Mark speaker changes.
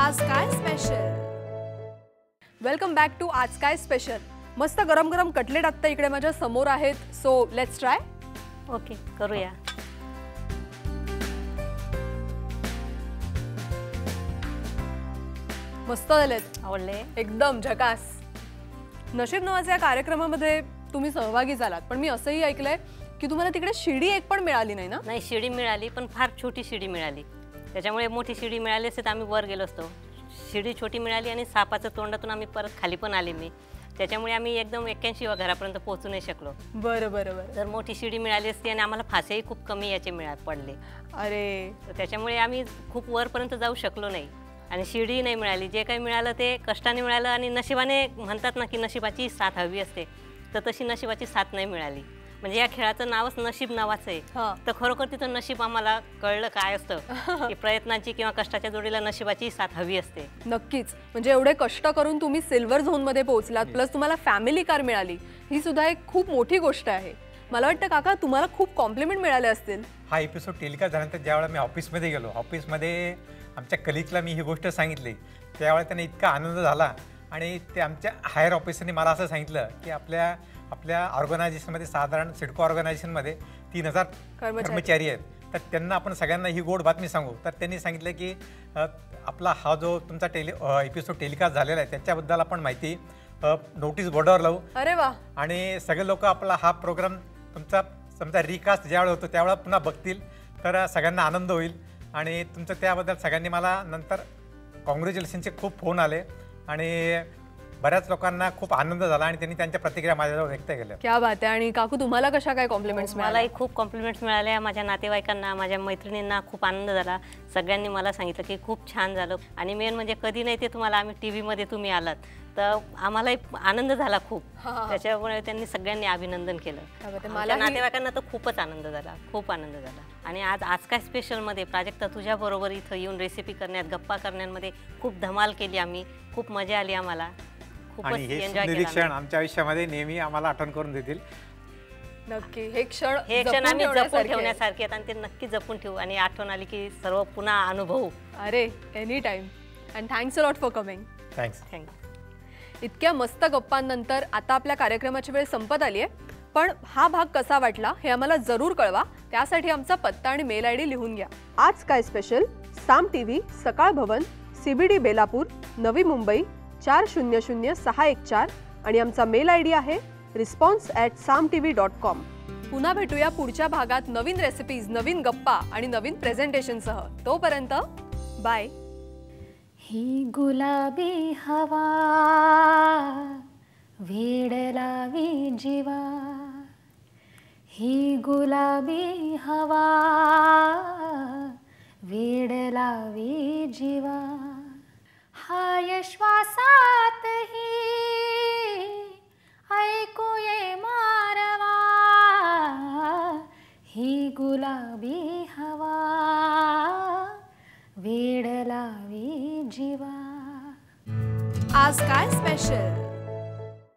Speaker 1: आज काय special. Welcome back to आज काय स्पेशल. मस्त गरम गरम कटलेट आत्ता इकडे माझ्या समोर आहेत. So let's try.
Speaker 2: ओके, करूया.
Speaker 1: मस्त झालेत,
Speaker 2: आवडले
Speaker 1: एकदम झकास. नशीब नावाच्या कार्यक्रमामध्ये तुम्ही सहभागी झालात, पण मी असंही ऐकलंय की तुम्हाला तिकडे शिडी एक पण मिळाली नाही ना?
Speaker 2: नाही, शिडी मिळाली पण फार छोटी शिडी मिळाली. त्याच्यामुळे मोठी शिडी मिळाली असते तर आम्ही वर गेलो असतो. शिडी छोटी मिळाली आणि सापाच्या तोंडातून आम्ही परत खाली पण आले मी. त्याच्यामुळे आम्ही एकदम 81 घरापर्यंत पोहोचू नाही शकलो.
Speaker 1: बरं बरं बरं.
Speaker 2: जर मोठी शिडी मिळाली असती आणि आम्हाला फासेही खूप कमी याचे पडले.
Speaker 1: अरे,
Speaker 2: तर त्याच्यामुळे आम्ही खूप वरपर्यंत जाऊ शकलो नाही आणि शिडी नाही मिळाली. जे काही मिळालं ते कष्टाने मिळालं आणि नशिबाने. म्हणतात ना की नशिबाची साथ हवी असते, तर तशी नशिबाची साथ नाही मिळाली. म्हणजे या खेळाचं नावच नशीब नावाचं आहे. तर खरोखर तिथं नशीब आम्हाला कळलं काय असतं की प्रयत्नाची किंवा कष्टाच्या जोडीला नशिबाची साथ हवी असते.
Speaker 1: नक्कीच. म्हणजे एवढे कष्ट करून तुम्ही सिल्वर झोन मध्ये पोहोचलात, प्लस तुम्हाला फॅमिली कार मिळाली, ही सुद्धा एक खूप मोठी गोष्ट आहे. मला वाटतं काका तुम्हाला खूप कॉम्प्लिमेंट मिळाले असतील.
Speaker 3: हा एपिसोड टेलिकास्ट झाल्यानंतर ज्यावेळेला मी ऑफिसमध्ये गेलो, ऑफिसमध्ये आमच्या कलिगला मी ही गोष्ट सांगितली, त्यावेळेला त्यांना इतका आनंद झाला. आणि ते आमच्या हायर ऑफिसरने मला असं सांगितलं की आपल्या ऑर्गनायझेशनमध्ये साधारण सिडको ऑर्गनायझेशनमध्ये 3000 कर्मचारी आहेत, तर त्यांना आपण सगळ्यांना ही गोड बातमी सांगू. तर त्यांनी सांगितलं की आपला हा जो तुमचा एपिसोड टेलिकास्ट झालेला आहे त्याच्याबद्दल आपण माहिती नोटीस बोर्डावर लावू.
Speaker 1: अरे वा. आणि
Speaker 3: सगळे लोक आपला हा प्रोग्राम तुमचा समजा रिकास्ट ज्यावेळेला होतो त्यावेळेला पुन्हा बघतील, तर सगळ्यांना आनंद होईल. आणि तुमचं त्याबद्दल सगळ्यांनी मला नंतर कॉंग्रॅच्युलेशनचे खूप फोन आले आणि बऱ्याच लोकांना खूप आनंद झाला आणि त्यांनी त्यांच्या प्रतिक्रिया माझ्याजवळ व्यक्त केल्या.
Speaker 1: क्या बात आहे. आणि काकू तुम्हाला कशा काय कॉम्प्लिमेंट्स मिळाल्या?
Speaker 2: मलाही खूप कॉम्प्लिमेंट्स मिळाल्या. माझ्या नातेवाईकांना, माझ्या मैत्रिणींना खूप आनंद झाला. सगळ्यांनी मला सांगितलं की खूप छान झालं. आणि मेन म्हणजे कधी नाही ते तुम्हाला आम्ही टी व्हीमध्ये तुम्ही आलात तर आम्हालाही आनंद झाला खूप. त्याच्यामुळे त्यांनी सगळ्यांनी अभिनंदन केलं. माझ्या नातेवाईकांना तर खूपच आनंद झाला, खूप आनंद झाला. आणि आज काय स्पेशलमध्ये प्राजक्ता तुझ्याबरोबर इथं येऊन रेसिपी करण्यात, गप्पा करण्यामध्ये खूप धमाल केली आम्ही. खूप मजा आली आम्हाला.
Speaker 3: आणि हे निरीक्षण आमच्या आयुष्यामध्ये नेहमी आम्हाला आठवण करून देतील.
Speaker 1: नक्की. हे क्षण
Speaker 2: आम्ही जपून ठेवण्यासारखे आहेत आणि ते नक्की जपून ठेवू. आणि आठवण आली की सर्व पुन्हा अनुभवू.
Speaker 1: अरे, any time. And thanks a lot for coming.
Speaker 3: Thanks.
Speaker 1: इतक्या मस्त गप्पांनंतर आता आपल्या कार्यक्रमाची वेळ संपत आली आहे. पण हा भाग कसा वाटला हे आम्हाला जरूर कळवा. त्यासाठी आमचा पत्ता आणि मेल आयडी लिहून घ्या. आज काय स्पेशल, साम टीव्ही, सकाळ भवन, CBD बेलापूर, नवी मुंबई 400614. आणि आमचा मेल आयडी आहे response@samtv.com. पुन्हा भेटूया पुढच्या भागात नवीन रेसिपीज, नवीन गप्पा आणि नवीन प्रेझेंटेशनसह. तोपर्यंत बाय.
Speaker 4: ही गुलाबी हवा वेड लावी जीवा, ही गुलाबी हवा वेड लावी जीवा, हाय श्वासात ही ऐकू ये मारवा, ही गुलाबी हवा वेड लावी जीवा.
Speaker 1: आज काय स्पेशल.